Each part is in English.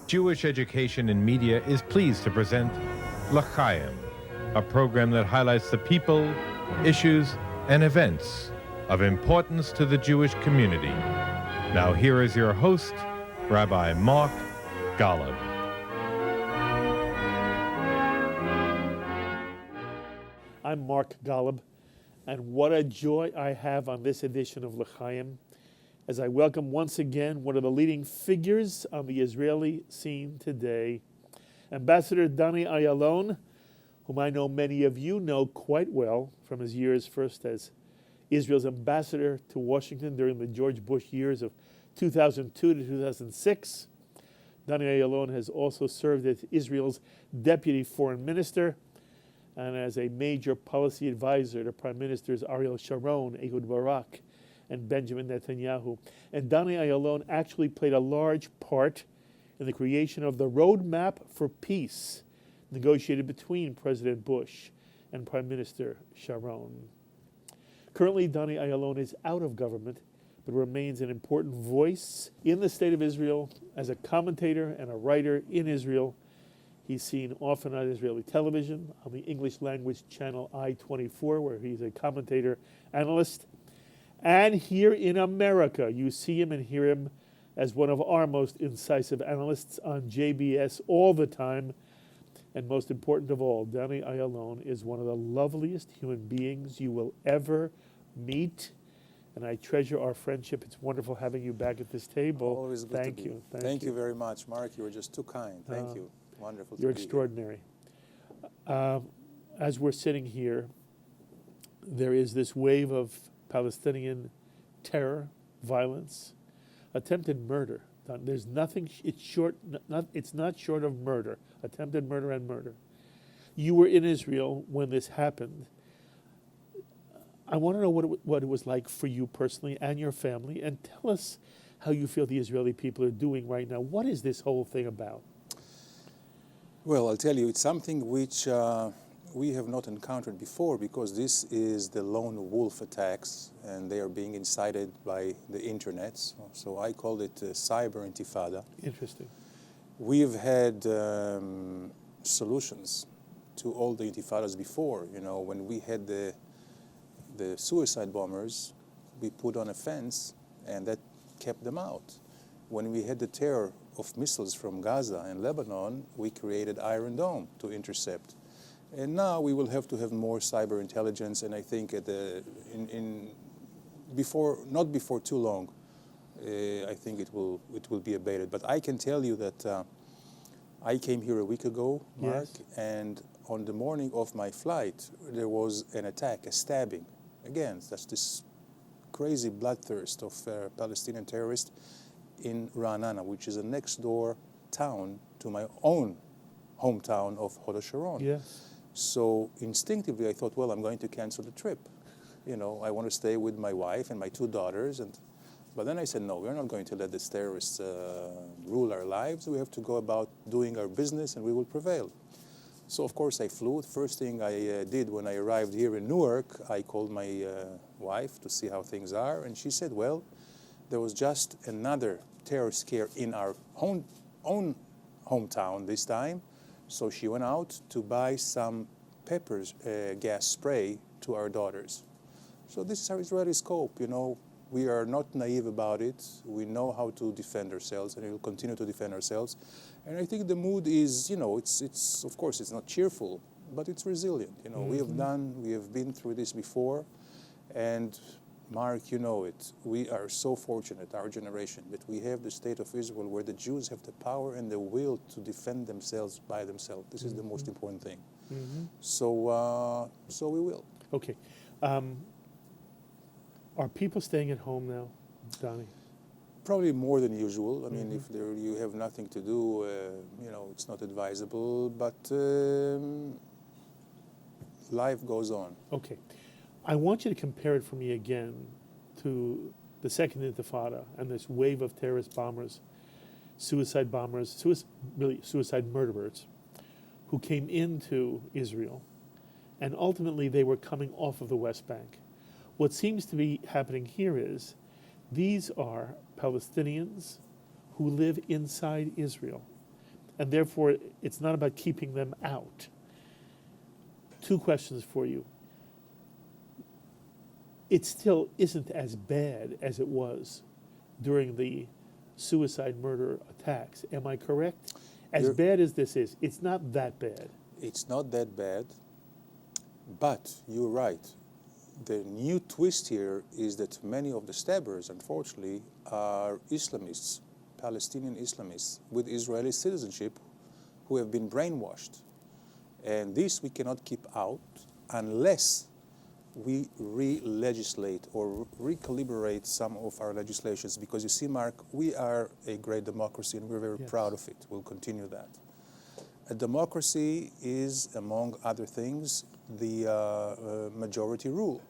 Jewish Education in Media is pleased to present L'Chaim, a program that highlights the people, issues, and events of importance to the Jewish community. Now here is your host, Rabbi Mark Golub. I'm Mark Golub, and what a joy I have on this edition of L'Chaim as I welcome once again one of the leading figures on the Israeli scene today, Ambassador Danny Ayalon, whom I know many of you know quite well from his years first as Israel's ambassador to Washington during the George Bush years of 2002 to 2006. Danny Ayalon has also served as Israel's deputy foreign minister and as a major policy advisor to Prime Ministers Ariel Sharon, Ehud Barak, and Benjamin Netanyahu. And Danny Ayalon actually played a large part in the creation of the Roadmap for Peace, negotiated between President Bush and Prime Minister Sharon. Currently, Danny Ayalon is out of government, but remains an important voice in the State of Israel as a commentator and a writer in Israel. He's seen often on Israeli television, on the English language channel I-24, where he's a commentator analyst. And here in America, you see him and hear him as one of our most incisive analysts on JBS all the time. And most important of all, Danny Ayalon is one of the loveliest human beings you will ever meet. And I treasure our friendship. It's wonderful having you back at this table. Always good Thank to you. be. Thank you very much, Mark. You were just too kind. Thank you. Wonderful to be You're extraordinary. As we're sitting here, there is this wave of Palestinian terror, violence, attempted murder. There's nothing. It's not short of murder. Attempted murder and murder. You were in Israel when this happened. I want to know what it was like for you personally and your family, and tell us how you feel the Israeli people are doing right now. What is this whole thing about? Well, I'll tell you, it's something which we have not encountered before, because this is the lone wolf attacks, and they are being incited by the internet. So I call it cyber intifada. Interesting. We've had solutions to all the intifadas before. You know, when we had the suicide bombers, we put on a fence, and that kept them out. When we had the terror of missiles from Gaza and Lebanon, we created Iron Dome to intercept. And now we will have to have more cyber intelligence, and I think not before too long, I think it will be abated. But I can tell you that I came here a week ago, Mark, yes. And on the morning of my flight, there was an attack, a stabbing. Again, that's this crazy bloodthirst of Palestinian terrorists in Ra'anana, which is a next door town to my own hometown of Hod HaSharon. Yes. So instinctively I thought, well, I'm going to cancel the trip. You know, I want to stay with my wife and my two daughters. But then I said, no, we're not going to let these terrorists rule our lives. We have to go about doing our business, and we will prevail. So of course I flew. The first thing I did when I arrived here in Newark, I called my wife to see how things are. And she said, well, there was just another terror scare in our own hometown this time. So she went out to buy some gas spray to our daughters. So this is our Israeli scope, you know. We are not naive about it. We know how to defend ourselves, and we will continue to defend ourselves. And I think the mood is, you know, it's of course it's not cheerful, but it's resilient. You know, Mm-hmm. we have been through this before, and Mark, you know it. We are so fortunate, our generation, that we have the state of Israel where the Jews have the power and the will to defend themselves by themselves. This is the most important thing. Mm-hmm. So we will. Okay. Are people staying at home now, Donnie? Probably more than usual. I mean, if you have nothing to do, you know, it's not advisable. But life goes on. Okay. I want you to compare it for me again to the Second Intifada and this wave of terrorist bombers, suicide murderers, who came into Israel, and ultimately they were coming off of the West Bank. What seems to be happening here is these are Palestinians who live inside Israel. And therefore, it's not about keeping them out. Two questions for you. It still isn't as bad as it was during the suicide murder attacks. Am I correct? As bad as this is, it's not that bad. It's not that bad, but you're right. The new twist here is that many of the stabbers, unfortunately, are Islamists, Palestinian Islamists with Israeli citizenship who have been brainwashed. And this we cannot keep out unless we re-legislate or recalibrate some of our legislations. Because you see, Mark, we are a great democracy and we're very proud of it. We'll continue that. A democracy is, among other things, the majority rule.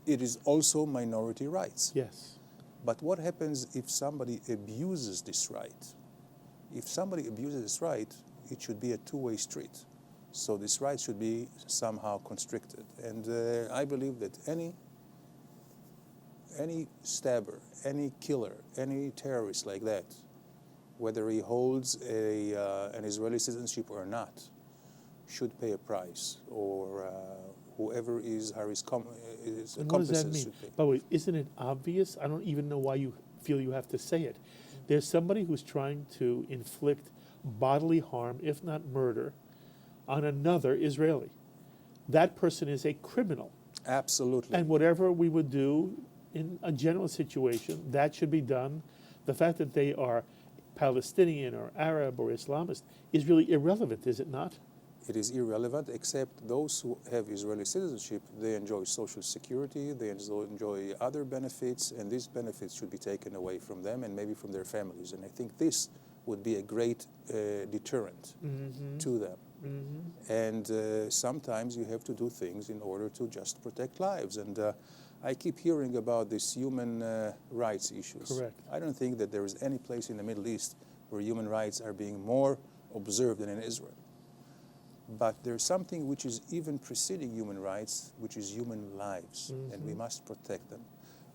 It is also minority rights. Yes. But what happens if somebody abuses this right? If somebody abuses this right, it should be a two-way street. So this right should be somehow constricted. And I believe that any stabber, any killer, any terrorist like that, whether he holds an Israeli citizenship or not, should pay a price, or whoever is his accomplices And what does that mean? should pay. By the way, isn't it obvious? I don't even know why you feel you have to say it. There's somebody who's trying to inflict bodily harm, if not murder, on another Israeli. That person is a criminal. Absolutely. And whatever we would do in a general situation, that should be done. The fact that they are Palestinian or Arab or Islamist is really irrelevant, is it not? It is irrelevant, except those who have Israeli citizenship, they enjoy social security, they enjoy other benefits, and these benefits should be taken away from them and maybe from their families. And I think this would be a great deterrent to them. And sometimes you have to do things in order to just protect lives. And I keep hearing about these human rights issues. Correct. I don't think that there is any place in the Middle East where human rights are being more observed than in Israel. But there's something which is even preceding human rights, which is human lives, and we must protect them.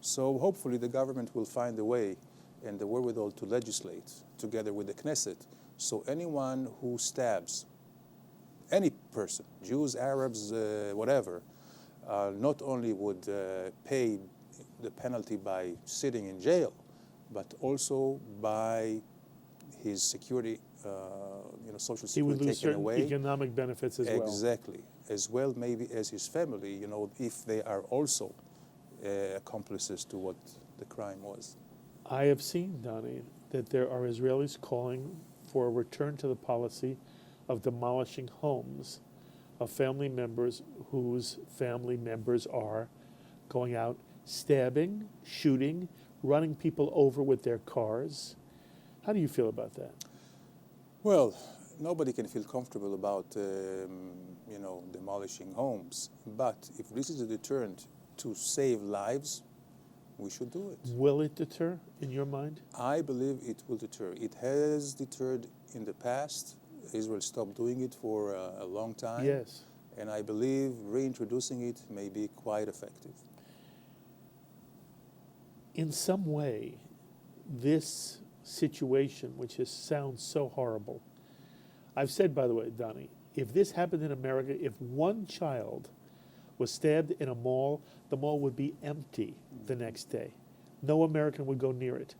So hopefully the government will find a way and the wherewithal to legislate together with the Knesset, so anyone who stabs any person, Jews, Arabs, whatever, not only would pay the penalty by sitting in jail, but also by his security, social He would security lose taken certain away. economic benefits as well. Exactly. As well, maybe as his family, if they are also accomplices to what the crime was. I have seen, Donnie, that there are Israelis calling for a return to the policy of demolishing homes of family members whose family members are going out stabbing, shooting, running people over with their cars. How do you feel about that? Well, nobody can feel comfortable about, demolishing homes. But if this is a deterrent to save lives, we should do it. Will it deter, in your mind? I believe it will deter. It has deterred in the past. Israel stopped doing it for a long time. Yes. And I believe reintroducing it may be quite effective. In some way, this situation, which sounds so horrible, I've said, by the way, Donnie, if this happened in America, if one child was stabbed in a mall, the mall would be empty the next day. No American would go near it.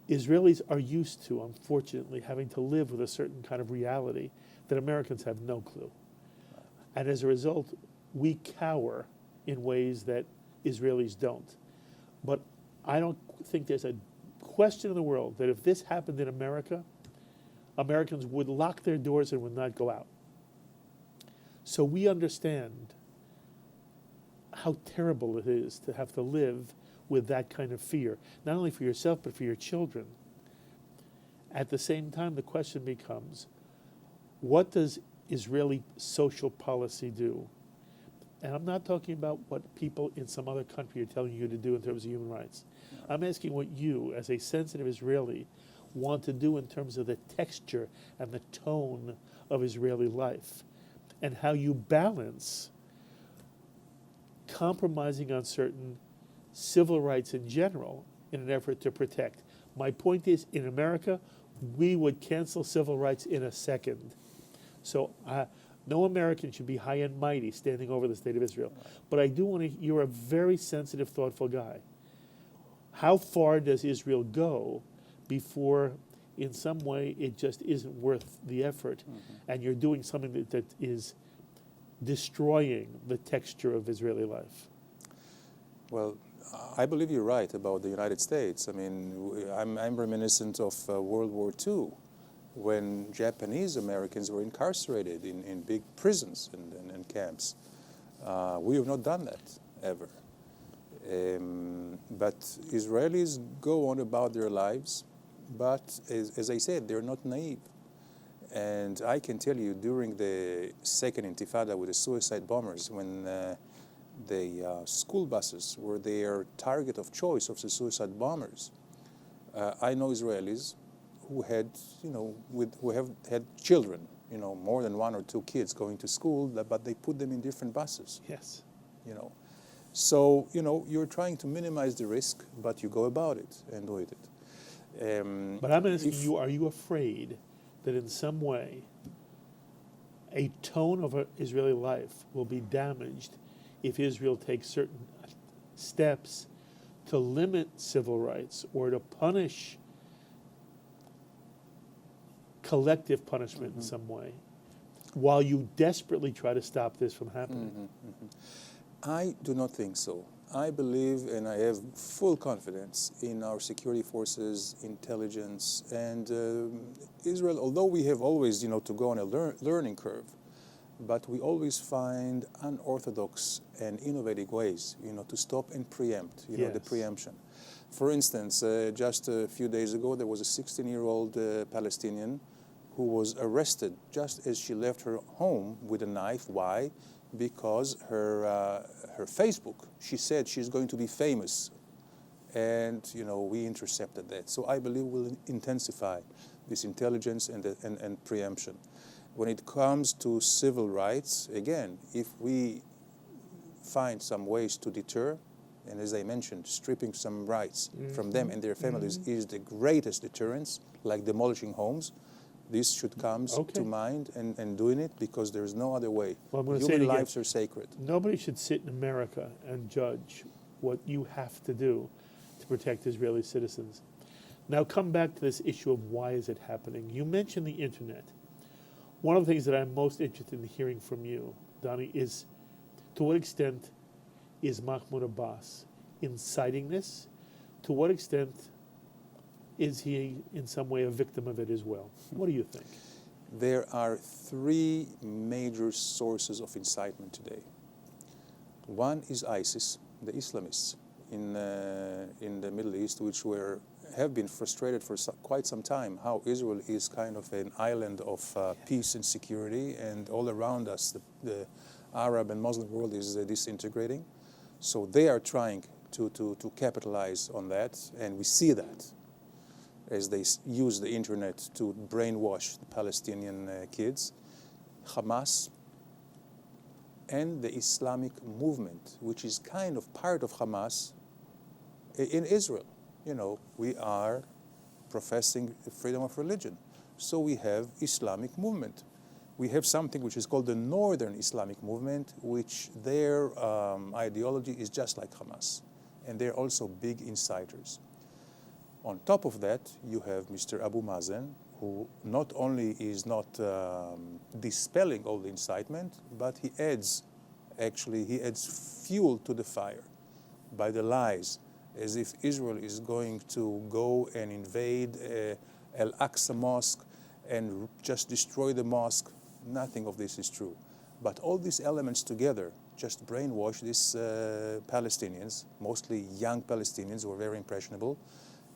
Israelis are used to, unfortunately, having to live with a certain kind of reality that Americans have no clue. And as a result, we cower in ways that Israelis don't. But I don't think there's a question in the world that if this happened in America, Americans would lock their doors and would not go out. So we understand how terrible it is to have to live with that kind of fear, not only for yourself, but for your children. At the same time, the question becomes, what does Israeli social policy do? And I'm not talking about what people in some other country are telling you to do in terms of human rights. I'm asking what you, as a sensitive Israeli, want to do in terms of the texture and the tone of Israeli life, and how you balance compromising on certain civil rights in general in an effort to protect. My point is, in America, we would cancel civil rights in a second. So no American should be high and mighty standing over the state of Israel. But I do want to, you're a very sensitive, thoughtful guy. How far does Israel go before, in some way, it just isn't worth the effort, and you're doing something that is destroying the texture of Israeli life? Well, I believe you're right about the United States. I mean, I'm reminiscent of World War II, when Japanese Americans were incarcerated in big prisons and camps. We have not done that, ever. But Israelis go on about their lives, but as I said, they're not naive. And I can tell you, during the second Intifada with the suicide bombers, when the school buses were their target of choice of the suicide bombers, I know Israelis who had, who have had children, more than one or two kids going to school, but they put them in different buses. Yes. So, you're trying to minimize the risk, but you go about it and do it. But I'm asking you, are you afraid that in some way a tone of Israeli life will be damaged if Israel takes certain steps to limit civil rights or to punish collective punishment in some way, while you desperately try to stop this from happening? I do not think so. I believe and I have full confidence in our security forces, intelligence, and Israel, although we have always, to go on a learning curve, but we always find unorthodox and innovative ways, to stop and preempt, the preemption. For instance, just a few days ago, there was a 16-year-old Palestinian who was arrested just as she left her home with a knife. Why? Because her Facebook, she said she's going to be famous. And, we intercepted that. So I believe we'll intensify this intelligence and preemption. When it comes to civil rights, again, if we find some ways to deter, and as I mentioned, stripping some rights from them and their families is the greatest deterrence, like demolishing homes. This should come to mind and doing it, because there's no other way. Well, I'm going to Human say it again. lives are sacred. Nobody should sit in America and judge what you have to do to protect Israeli citizens. Now come back to this issue of why is it happening. You mentioned the internet. One of the things that I'm most interested in hearing from you, Donnie, is to what extent is Mahmoud Abbas inciting this? To what extent is he in some way a victim of it as well? What do you think? There are three major sources of incitement today. One is ISIS, the Islamists in the Middle East, which have been frustrated for quite some time, how Israel is kind of an island of peace and security, and all around us the Arab and Muslim world is disintegrating. So they are trying to capitalize on that, and we see that as they use the internet to brainwash the Palestinian kids. Hamas and the Islamic movement, which is kind of part of Hamas in Israel. We are professing freedom of religion. So we have Islamic movement. We have something which is called the Northern Islamic Movement, which their ideology is just like Hamas. And they're also big inciters. On top of that, you have Mr. Abu Mazen, who not only is not dispelling all the incitement, but he adds fuel to the fire by the lies, as if Israel is going to go and invade Al-Aqsa Mosque and just destroy the mosque. Nothing of this is true. But all these elements together just brainwash these Palestinians, mostly young Palestinians who are very impressionable,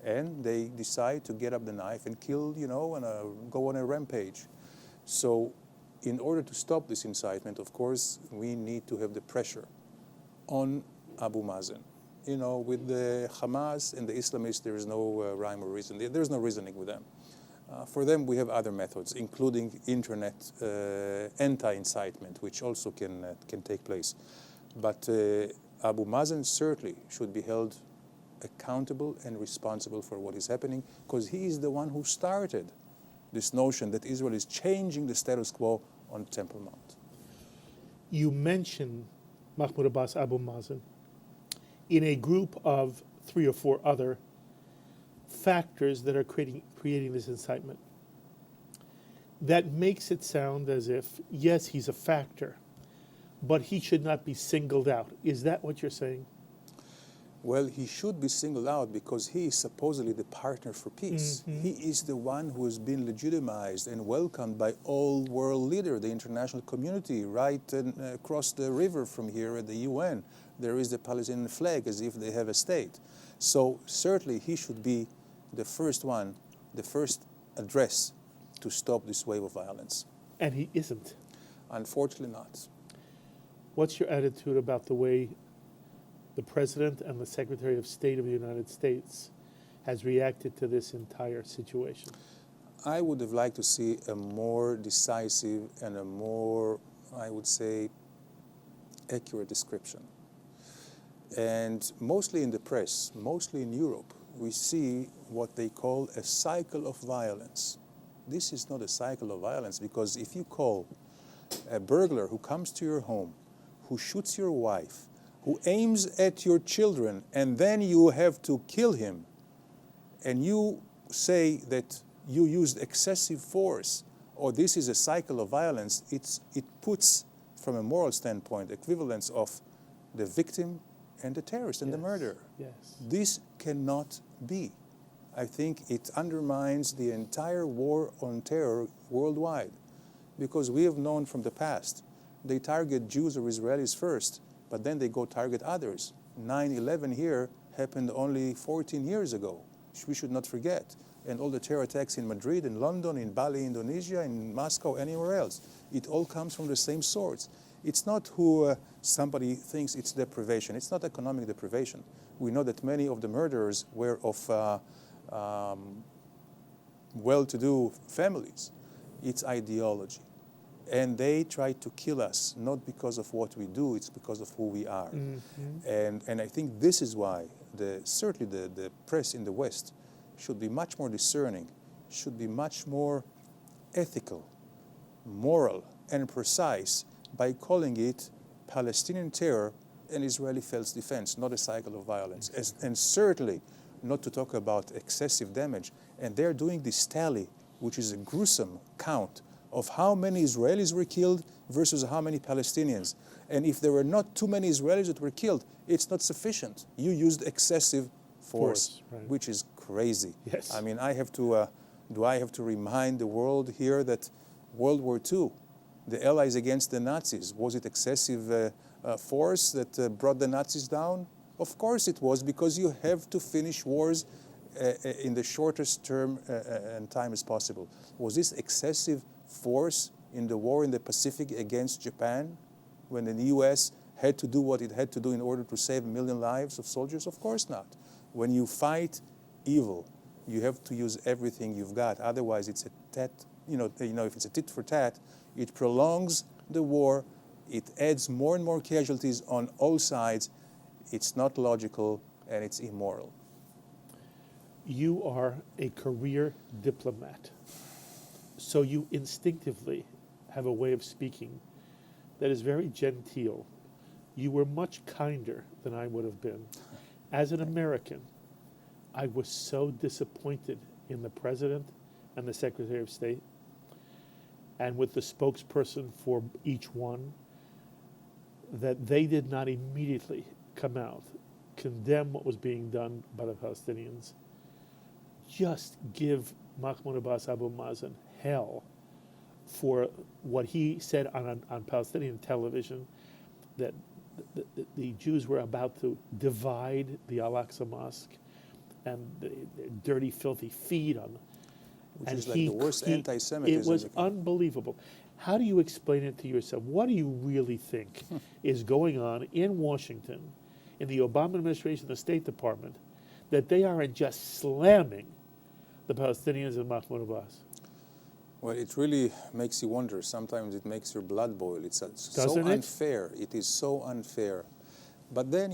and they decide to get up the knife and kill, and go on a rampage. So in order to stop this incitement, of course, we need to have the pressure on Abu Mazen. With the Hamas and the Islamists, there is no rhyme or reason. There's no reasoning with them. For them, we have other methods, including internet anti-incitement, which also can take place. But Abu Mazen certainly should be held accountable and responsible for what is happening, because he is the one who started this notion that Israel is changing the status quo on Temple Mount. You mentioned Mahmoud Abbas Abu Mazen in a group of 3 or 4 other factors that are creating this incitement. That makes it sound as if, yes, he's a factor, but he should not be singled out. Is that what you're saying? Well, he should be singled out because he is supposedly the partner for peace. Mm-hmm. He is the one who has been legitimized and welcomed by all world leaders, the international community, right across the river from here at the UN. There is the Palestinian flag as if they have a state. So certainly he should be the first one, the first address to stop this wave of violence. And he isn't. Unfortunately not. What's your attitude about the way the President and the Secretary of State of the United States has reacted to this entire situation? I would have liked to see a more decisive and a more, I would say, accurate description. And mostly in the press, mostly in Europe, we see what they call a cycle of violence. This is not a cycle of violence, because if you call a burglar who comes to your home, who shoots your wife, who aims at your children, and then you have to kill him, and you say that you used excessive force, or this is a cycle of violence, it puts, from a moral standpoint, equivalence of the victim and the terrorist and Yes. the murderer. Yes. This cannot be. I think it undermines the entire war on terror worldwide, because we have known from the past, they target Jews or Israelis first, but then they go target others. 9/11 here happened only 14 years ago. We should not forget. And all the terror attacks in Madrid, in London, in Bali, Indonesia, in Moscow, anywhere else. It all comes from the same source. It's not who somebody thinks it's deprivation. It's not economic deprivation. We know that many of the murderers were of well-to-do families. It's ideology. And they try to kill us, not because of what we do, it's because of who we are. Mm-hmm. And I think this is why certainly the press in the West should be much more discerning, should be much more ethical, moral, and precise by calling it Palestinian terror and Israeli self-defense, not a cycle of violence. And certainly not to talk about excessive damage. And they're doing this tally, which is a gruesome count of how many Israelis were killed versus how many Palestinians. And if there were not too many Israelis that were killed, it's not sufficient. You used excessive force, Right. which is crazy. Yes. I mean, do I have to remind the world here that World War II, the Allies against the Nazis, was it excessive force that brought the Nazis down? Of course it was, because you have to finish wars in the shortest term and time as possible. Was this excessive force in the war in the Pacific against Japan, when the U.S. had to do what it had to do in order to save 1 million lives of soldiers? Of course not. When you fight evil, you have to use everything you've got. Otherwise, it's a tat. If it's a tit for tat, it prolongs the war. It adds more and more casualties on all sides. It's not logical, and it's immoral. You are a career diplomat, so you instinctively have a way of speaking that is very genteel. You were much kinder than I would have been. As an American, I was so disappointed in the President and the Secretary of State, and with the spokesperson for each one, that they did not immediately come out, condemn what was being done by the Palestinians, just give Mahmoud Abbas Abu Mazen hell for what he said on Palestinian television, that the Jews were about to divide the Al-Aqsa Mosque, and the dirty, filthy feet on, Which is like the worst anti-Semitism. It was unbelievable. How do you explain it to yourself? What do you really think is going on in Washington, in the Obama administration, the State Department, that they aren't just slamming the Palestinians and Mahmoud Abbas? Well, it really makes you wonder. Sometimes it makes your blood boil. It's so Doesn't it? unfair. It is so unfair. But then,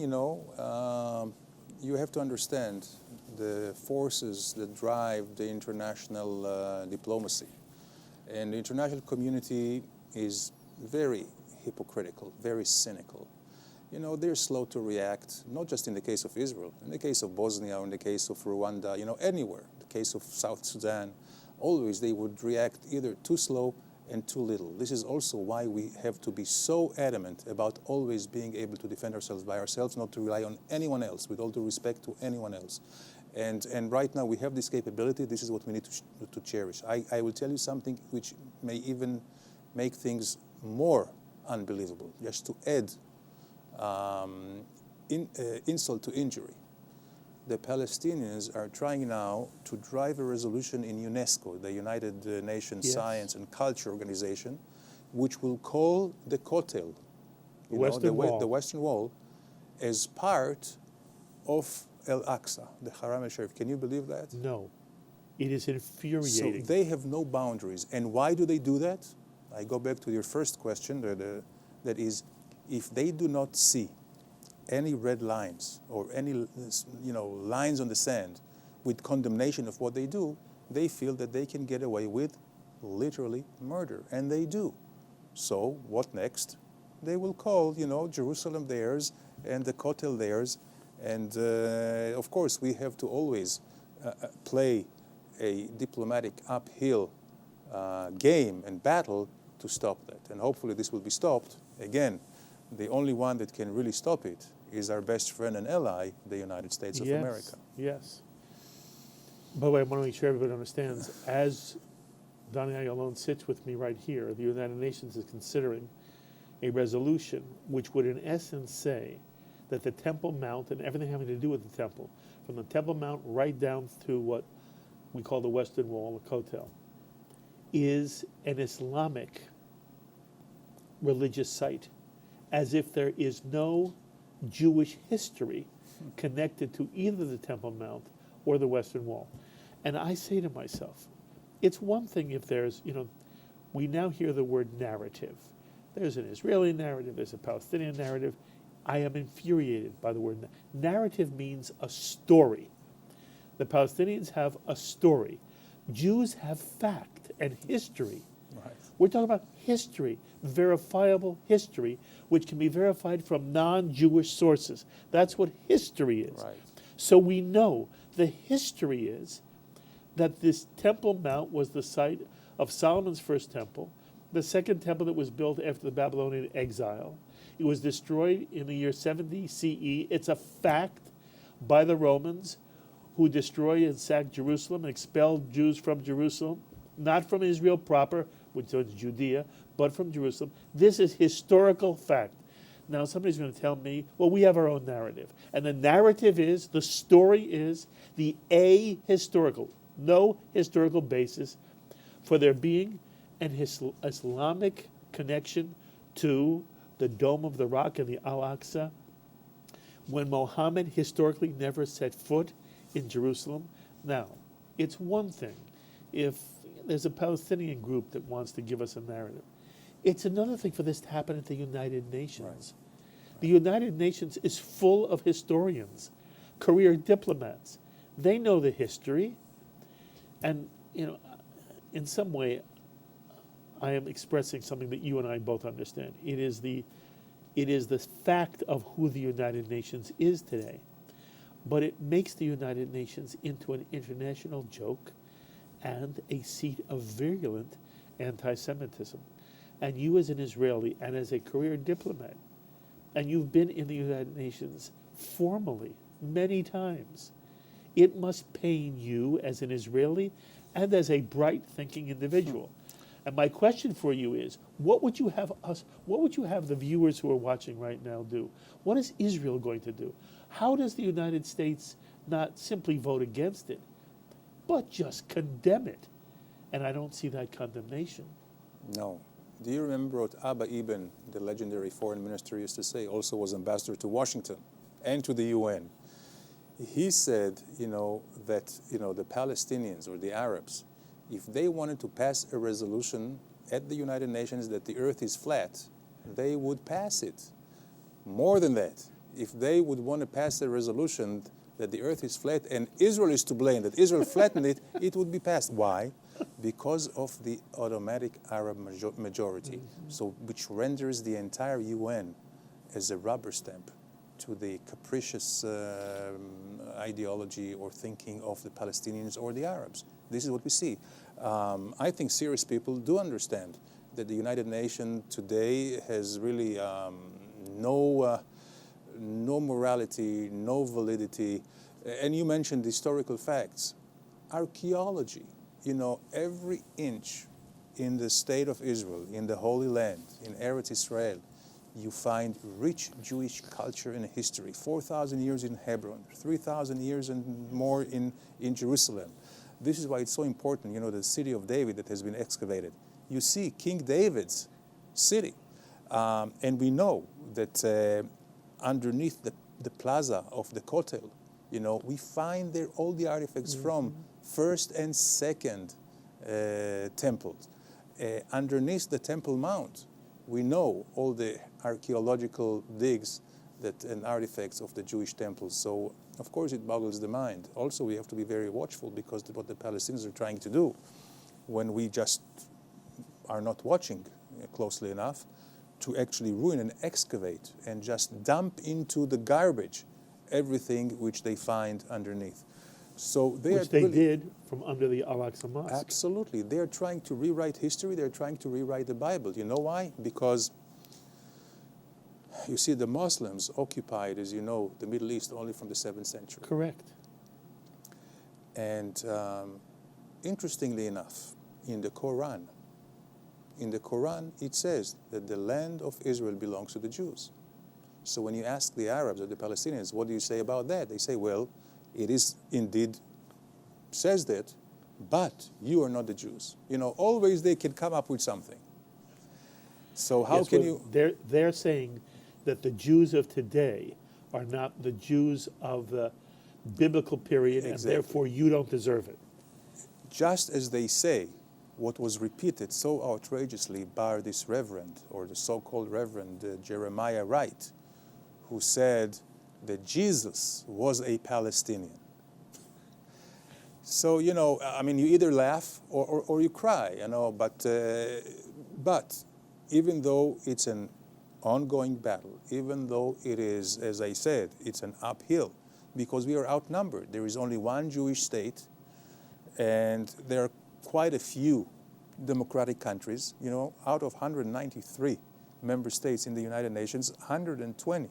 you have to understand the forces that drive the international diplomacy. And the international community is very hypocritical, very cynical. You know, they're slow to react, not just in the case of Israel, in the case of Bosnia, or in the case of Rwanda, you know, anywhere. The case of South Sudan, always they would react either too slow and too little. This is also why we have to be so adamant about always being able to defend ourselves by ourselves, not to rely on anyone else, with all due respect to anyone else. And right now we have this capability. This is what we need to cherish. I will tell you something which may even make things more unbelievable, just to add insult to injury. The Palestinians are trying now to drive a resolution in UNESCO, the United Nations Yes. Science and Culture Organization, which will call the Kotel, Wall. the Western Wall, as part of Al-Aqsa, the Haram al-Sharif. Can you believe that? No. It is So infuriating. they have no boundaries. And why do they do that? I go back to your first question, that is, if they do not see any red lines or any lines on the sand with condemnation of what they do, they feel that they can get away with literally murder, and they do. So what next? They will call, Jerusalem theirs and the Kotel theirs, and of course we have to always play a diplomatic uphill game and battle to stop that, and hopefully this will be stopped. Again, the only one that can really stop it is our best friend and ally, the United States of America. Yes. By the way, I want to make sure everybody understands, as Donnie Ayalon sits with me right here, the United Nations is considering a resolution which would in essence say that the Temple Mount and everything having to do with the temple, from the Temple Mount right down to what we call the Western Wall, the Kotel, is an Islamic religious site, as if there is no Jewish history connected to either the Temple Mount or the Western Wall. And I say to myself, it's one thing if there's, we now hear the word narrative. There's an Israeli narrative, there's a Palestinian narrative. I am infuriated by the word narrative. Means a story. The Palestinians have a story. Jews have fact and history. Right. We're talking about history, verifiable history, which can be verified from non-Jewish sources. That's what history is. Right. So we know the history is that this Temple Mount was the site of Solomon's first temple, the second temple that was built after the Babylonian exile. It was destroyed in the year 70 CE. It's a fact by the Romans, who destroyed and sacked Jerusalem and expelled Jews from Jerusalem, not from Israel proper, which was Judea, but from Jerusalem. This is historical fact. Now somebody's going to tell me, well, we have our own narrative. And the narrative is, the story is the ahistorical, no historical basis for there being an Islamic connection to the Dome of the Rock and the Al-Aqsa, when Muhammad historically never set foot in Jerusalem. Now, it's one thing if there's a Palestinian group that wants to give us a narrative. It's another thing for this to happen at the United Nations. Right. The United Nations is full of historians, career diplomats. They know the history. And, in some way, I am expressing something that you and I both understand. It is the fact of who the United Nations is today. But it makes the United Nations into an international joke and a seat of virulent anti-Semitism. And you as an Israeli and as a career diplomat, and you've been in the United Nations formally many times, it must pain you as an Israeli and as a bright thinking individual. And my question for you is, what would you have the viewers who are watching right now do? What is Israel going to do? How does the United States not simply vote against it, but just condemn it? And I don't see that condemnation. No. Do you remember what Abba Ibn, the legendary foreign minister, used to say? Also was ambassador to Washington and to the UN. He said, that, the Palestinians or the Arabs, if they wanted to pass a resolution at the United Nations that the earth is flat, they would pass it. More than that, if they would want to pass a resolution that the earth is flat and Israel is to blame, that Israel flattened it, it would be passed. Why? Because of the automatic Arab majority, so which renders the entire UN as a rubber stamp to the capricious ideology or thinking of the Palestinians or the Arabs. This is what we see. I think serious people do understand that the United Nations today has really no morality, no validity. And you mentioned historical facts. Archaeology, every inch in the state of Israel, in the Holy Land, in Eretz Israel, you find rich Jewish culture and history. 4,000 years in Hebron, 3,000 years and more in Jerusalem. This is why it's so important, the city of David that has been excavated. You see King David's city. And we know that underneath the plaza of the Kotel, we find there all the artifacts from first and second temples. Underneath the Temple Mount, we know all the archaeological digs and artifacts of the Jewish temples. So, of course, it boggles the mind. Also, we have to be very watchful because what the Palestinians are trying to do, when we just are not watching closely enough, to actually ruin and excavate and just dump into the garbage everything which they find underneath. So which they did from under the Al-Aqsa Mosque. Absolutely. They're trying to rewrite history. They're trying to rewrite the Bible. You know why? Because you see, the Muslims occupied, as you know, the Middle East only from the 7th century. Correct. And interestingly enough, in the Quran, it says that the land of Israel belongs to the Jews. So when you ask the Arabs or the Palestinians, what do you say about that? They say, well, it is indeed says that, but you are not the Jews. Always they can come up with something. So how can you... They're saying that the Jews of today are not the Jews of the biblical period, Exactly. And therefore you don't deserve it. Just as they say, what was repeated so outrageously by this reverend, or the so-called Reverend Jeremiah Wright, who said that Jesus was a Palestinian. So, you either laugh or you cry, but even though it's an ongoing battle, even though it is, as I said, it's an uphill, because we are outnumbered. There is only one Jewish state, and there are quite a few democratic countries. Out of 193 member states in the United Nations, 120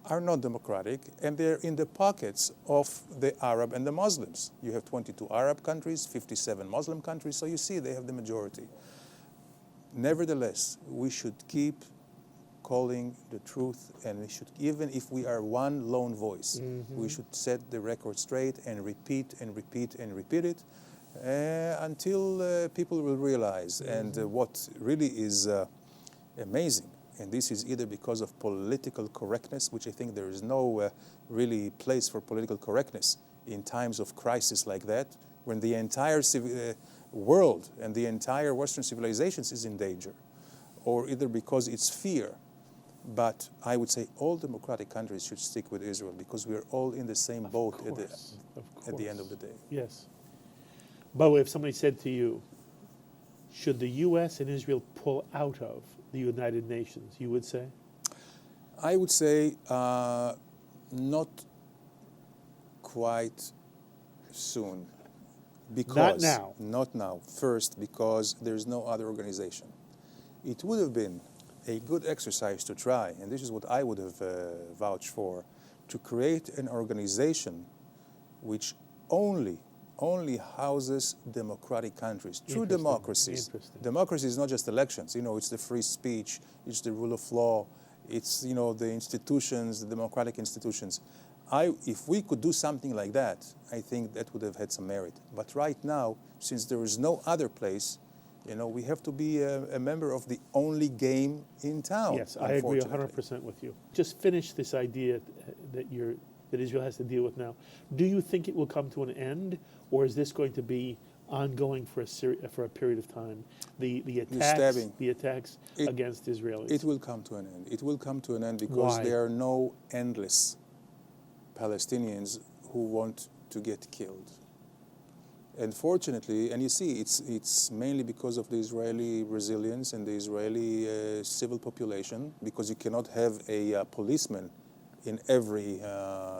are not democratic, and they're in the pockets of the Arab and the Muslims. You have 22 Arab countries, 57 Muslim countries, so you see they have the majority. Nevertheless, we should keep calling the truth, and we should, even if we are one lone voice, we should set the record straight and repeat and repeat and repeat it until people will realize. And what really is amazing, and this is either because of political correctness, which I think there is no really place for political correctness in times of crisis like that, when the entire world and the entire Western civilizations is in danger, or either because it's fear. But I would say all democratic countries should stick with Israel, because we are all in the same boat at the end of the day. Yes. By the way, if somebody said to you, should the U.S. and Israel pull out of the United Nations, you would say? I would say not quite soon. Because, not now. Not now. First, because there's no other organization. It would have been a good exercise to try, and this is what I would have vouched for, to create an organization which only houses democratic countries, true democracies. Democracy is not just elections. It's the free speech, it's the rule of law, it's the institutions, the democratic institutions. If we could do something like that, I think that would have had some merit. But right now, since there is no other place, we have to be a member of the only game in town. Yes, I agree 100% with you. Just finish this idea that Israel has to deal with now. Do you think it will come to an end, or is this going to be ongoing for a period of time? The attacks against Israelis. It will come to an end. It will come to an end because there are no endless Palestinians who want to get killed. Unfortunately, and you see, it's mainly because of the Israeli resilience and the Israeli civil population, because you cannot have a policeman in every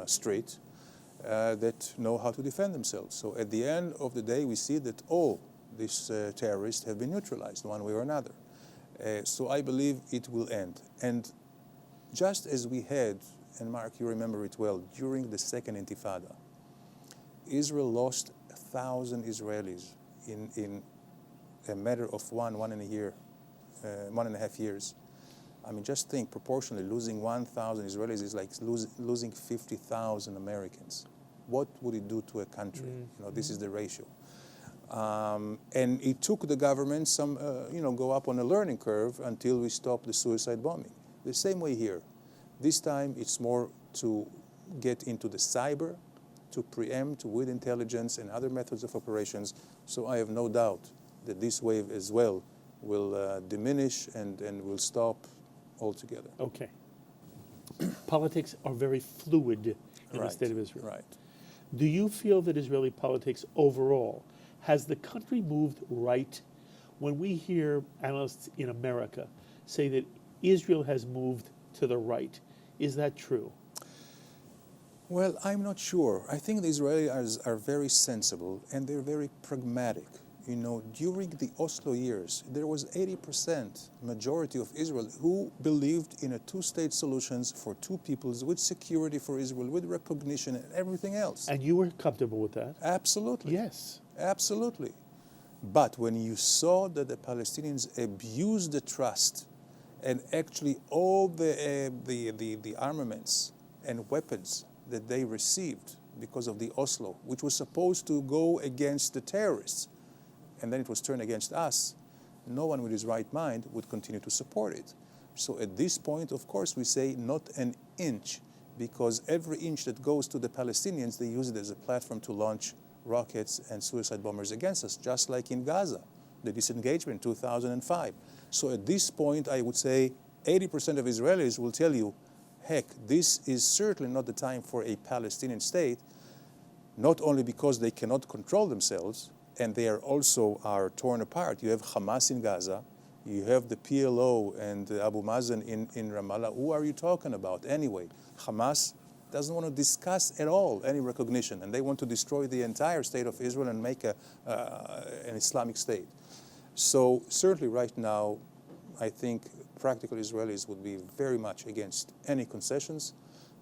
street that know how to defend themselves. So at the end of the day, we see that all these terrorists have been neutralized one way or another. So I believe it will end. And just as we had, and Mark, you remember it well, during the Second Intifada, Israel lost 1,000 Israelis in a matter of 1.5 years. I mean, just think, proportionally, losing 1,000 Israelis is like losing 50,000 Americans. What would it do to a country? You know, this is the ratio. And it took the government some, go up on a learning curve until we stopped the suicide bombing. The same way here. This time, it's more to get into the cyber, to preempt with intelligence and other methods of operations. So I have no doubt that this wave as well will diminish and will stop altogether. Okay. Politics are very fluid in the state of Israel. Right. Do you feel that Israeli politics overall, has the country moved right? When we hear analysts in America say that Israel has moved to the right, is that true? Well, I'm not sure. I think the Israelis are very sensible and they're very pragmatic. You know, during the Oslo years, there was 80% majority of Israel who believed in a two-state solutions for two peoples with security for Israel, with recognition and everything else. And you were comfortable with that? Absolutely. Yes. Absolutely. But when you saw that the Palestinians abused the trust and actually all the armaments and weapons that they received because of the Oslo, which was supposed to go against the terrorists, and then it was turned against us, no one with his right mind would continue to support it. So at this point, of course, we say not an inch, because every inch that goes to the Palestinians, they use it as a platform to launch rockets and suicide bombers against us, just like in Gaza, the disengagement in 2005. So at this point, I would say 80% of Israelis will tell you, heck, this is certainly not the time for a Palestinian state, not only because they cannot control themselves, and they are torn apart. You have Hamas in Gaza, you have the PLO and Abu Mazen in Ramallah. Who are you talking about anyway? Hamas doesn't want to discuss at all any recognition, and they want to destroy the entire state of Israel and make an Islamic state. So certainly right now, I think practical Israelis would be very much against any concessions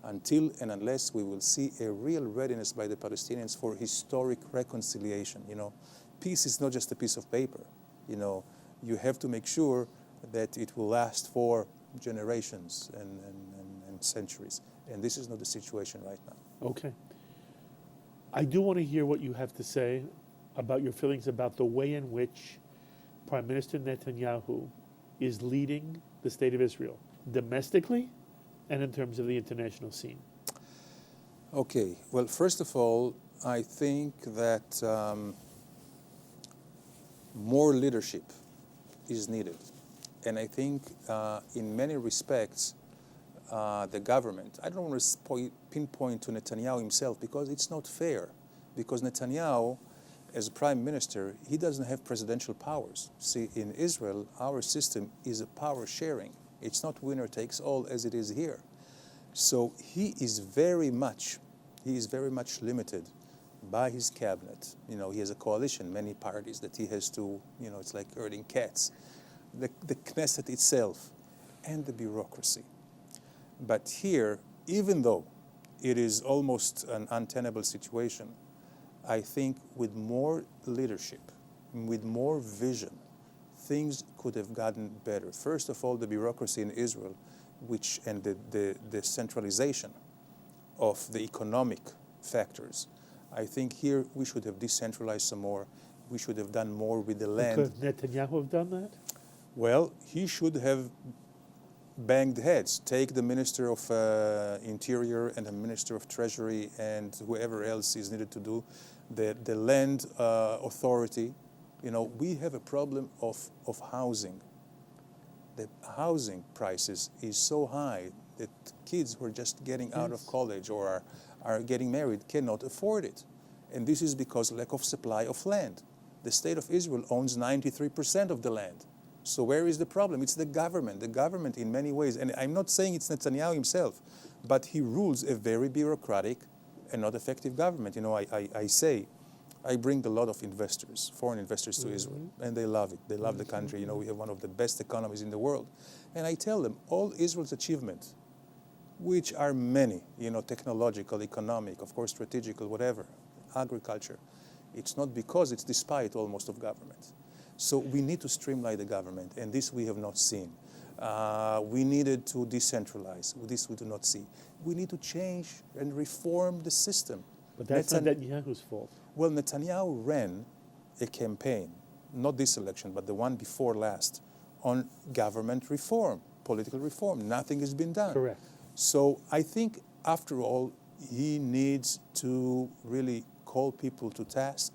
until and unless we will see a real readiness by the Palestinians for historic reconciliation. You know, peace is not just a piece of paper. You know, you have to make sure that it will last for generations and centuries. And this is not the situation right now. Okay. I do want to hear what you have to say about your feelings about the way in which Prime Minister Netanyahu is leading the state of Israel, domestically and in terms of the international scene. Okay. Well, first of all, I think that more leadership is needed. And I think in many respects, the government, I don't want to pinpoint to Netanyahu himself because it's not fair. Because Netanyahu, as prime minister, he doesn't have presidential powers. See, in Israel, our system is a power sharing. It's not winner takes all as it is here. So he is very much limited by his cabinet. You know, he has a coalition, many parties that he has to, you know, it's like herding cats. The Knesset itself and the bureaucracy. But here, even though it is almost an untenable situation, I think with more leadership, with more vision, things could have gotten better. First of all, the bureaucracy in Israel, and the centralization of the economic factors. I think here we should have decentralized some more. We should have done more with the land. Could Netanyahu have done that? Well, he should have banged heads. Take the Minister of Interior and the Minister of Treasury and whoever else is needed to do. The land authority. You know, we have a problem of housing. The housing prices is so high that kids who are just getting out of college or are getting married cannot afford it. And this is because lack of supply of land. The state of Israel owns 93% of the land. So where is the problem? It's the government. The government in many ways, and I'm not saying it's Netanyahu himself, but he rules a very bureaucratic and not effective government. You know, I bring a lot of investors, foreign investors to Israel, and they love it. They love the country. You know, we have one of the best economies in the world. And I tell them, all Israel's achievements, which are many, you know, technological, economic, of course, strategical, whatever, agriculture, it's not because, it's despite almost of government. So we need to streamline the government, and this we have not seen. We needed to decentralize. This we do not see. We need to change and reform the system. But that's not Netanyahu's fault. Well, Netanyahu ran a campaign, not this election, but the one before last, on government reform, political reform. Nothing has been done. Correct. So I think, after all, he needs to really call people to task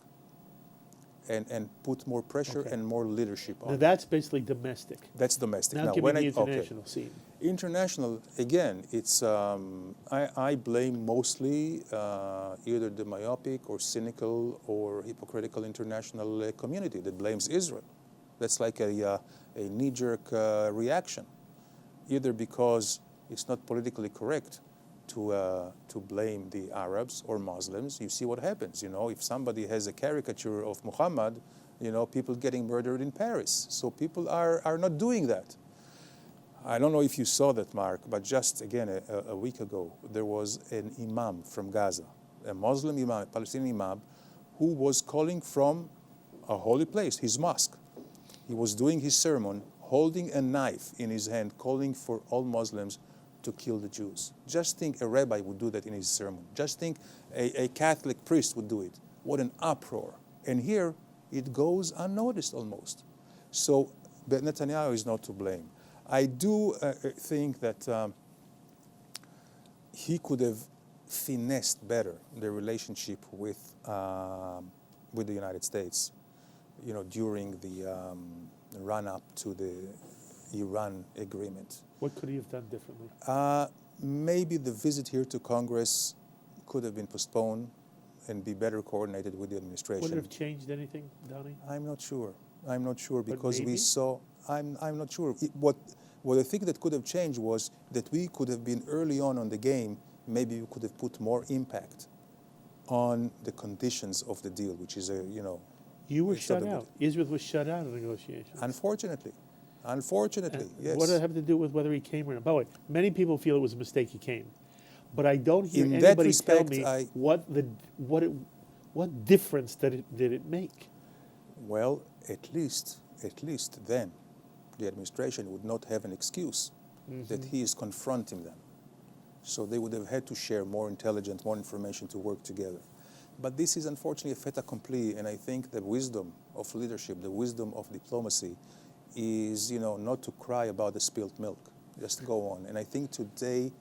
and put more pressure and more leadership on. Now that's basically domestic. That's domestic. Now give me the international scene. International, again, it's I blame mostly either the myopic or cynical or hypocritical international community that blames Israel. That's like a knee-jerk reaction, either because it's not politically correct to blame the Arabs or Muslims. You see what happens, you know, if somebody has a caricature of Muhammad, you know, people getting murdered in Paris. So people are not doing that. I don't know if you saw that, Mark, but just, again, a week ago, there was an imam from Gaza, a Muslim imam, a Palestinian imam, who was calling from a holy place, his mosque. He was doing his sermon, holding a knife in his hand, calling for all Muslims to kill the Jews. Just think a rabbi would do that in his sermon. Just think a Catholic priest would do it. What an uproar. And here, it goes unnoticed almost. So, but Netanyahu is not to blame. I do think that he could have finessed better the relationship with the United States, you know, during the run-up to the Iran agreement. What could he have done differently? Maybe the visit here to Congress could have been postponed and be better coordinated with the administration. Would it have changed anything, Donnie? I'm not sure. I'm not sure But because maybe? we saw. I'm not sure. What I think that could have changed was that we could have been early on the game. Maybe we could have put more impact on the conditions of the deal, which is You were it's not shut a out. Israel was shut out of negotiations. Unfortunately, And yes. what does it have to do with whether he came or not? By the way, many people feel it was a mistake he came, but I don't hear In that anybody respect, tell me what difference did it make. Well, at least then, the administration would not have an excuse that he is confronting them. So they would have had to share more intelligence, more information to work together. But this is unfortunately a fait accompli, and I think the wisdom of leadership, the wisdom of diplomacy is, not to cry about the spilled milk, just go on. And I think today,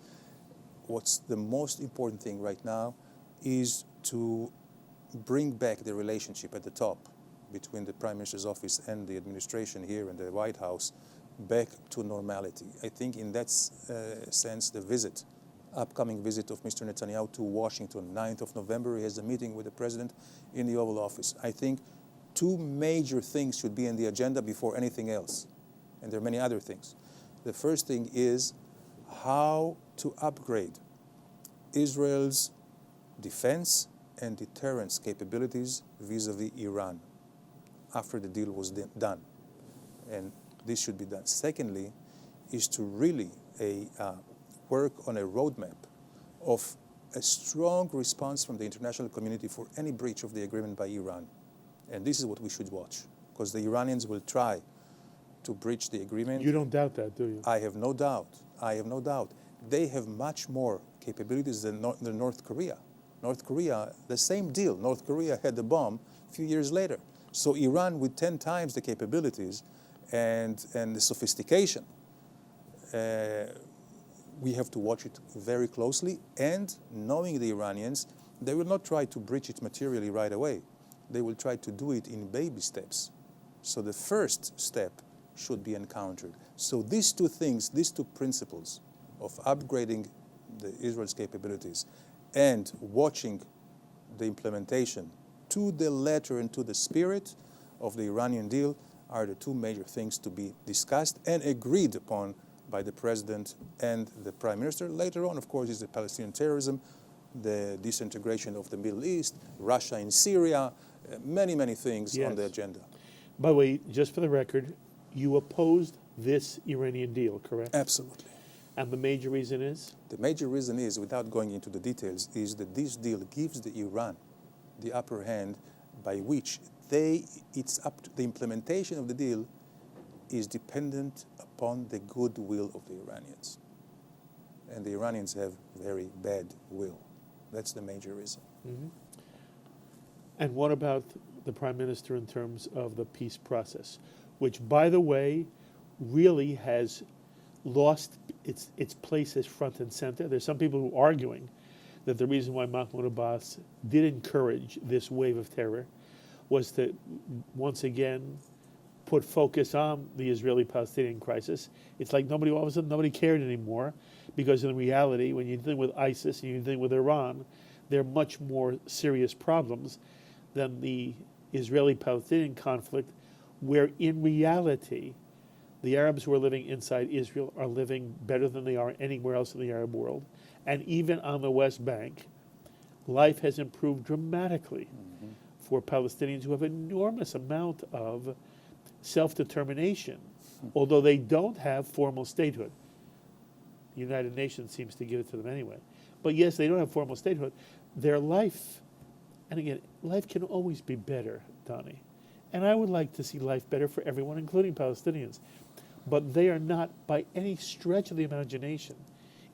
what's the most important thing right now is to bring back the relationship at the top between the Prime Minister's office and the administration here in the White House back to normality. I think in that sense, the upcoming visit of Mr. Netanyahu to Washington, 9th of November, he has a meeting with the President in the Oval Office. I think two major things should be in the agenda before anything else. And there are many other things. The first thing is how to upgrade Israel's defense and deterrence capabilities vis-a-vis Iran after the deal was done. And this should be done. Secondly, is to really work on a roadmap of a strong response from the international community for any breach of the agreement by Iran. And this is what we should watch, because the Iranians will try to breach the agreement. You don't doubt that, do you? I have no doubt. They have much more capabilities than North Korea. North Korea, the same deal. North Korea had the bomb a few years later. So Iran with 10 times the capabilities and the sophistication, we have to watch it very closely. And knowing the Iranians, they will not try to breach it materially right away. They will try to do it in baby steps. So the first step should be encountered. So these two things, these two principles of upgrading Israel's capabilities and watching the implementation to the letter and to the spirit of the Iranian deal are the two major things to be discussed and agreed upon by the president and the prime minister. Later on, of course, is the Palestinian terrorism, the disintegration of the Middle East, Russia in Syria, many, many things on the agenda. By the way, just for the record, you opposed this Iranian deal, correct? Absolutely. And the major reason is? The major reason is, without going into the details, is that this deal gives the Iran the upper hand by which it's up to the implementation of the deal is dependent upon the goodwill of the Iranians. And the Iranians have very bad will. That's the major reason. Mm-hmm. And what about the prime minister in terms of the peace process, which, by the way, really has lost its place as front and center? There's some people who are arguing that the reason why Mahmoud Abbas did encourage this wave of terror was to, once again, put focus on the Israeli-Palestinian crisis. It's like all of a sudden nobody cared anymore, because in reality, when you're dealing with ISIS and you're dealing with Iran, they're much more serious problems than the Israeli-Palestinian conflict, where in reality, the Arabs who are living inside Israel are living better than they are anywhere else in the Arab world. And even on the West Bank, life has improved dramatically for Palestinians who have an enormous amount of self-determination, although they don't have formal statehood. The United Nations seems to give it to them anyway. But yes, they don't have formal statehood. Their life, and again, life can always be better, Donnie. And I would like to see life better for everyone, including Palestinians. But they are not, by any stretch of the imagination,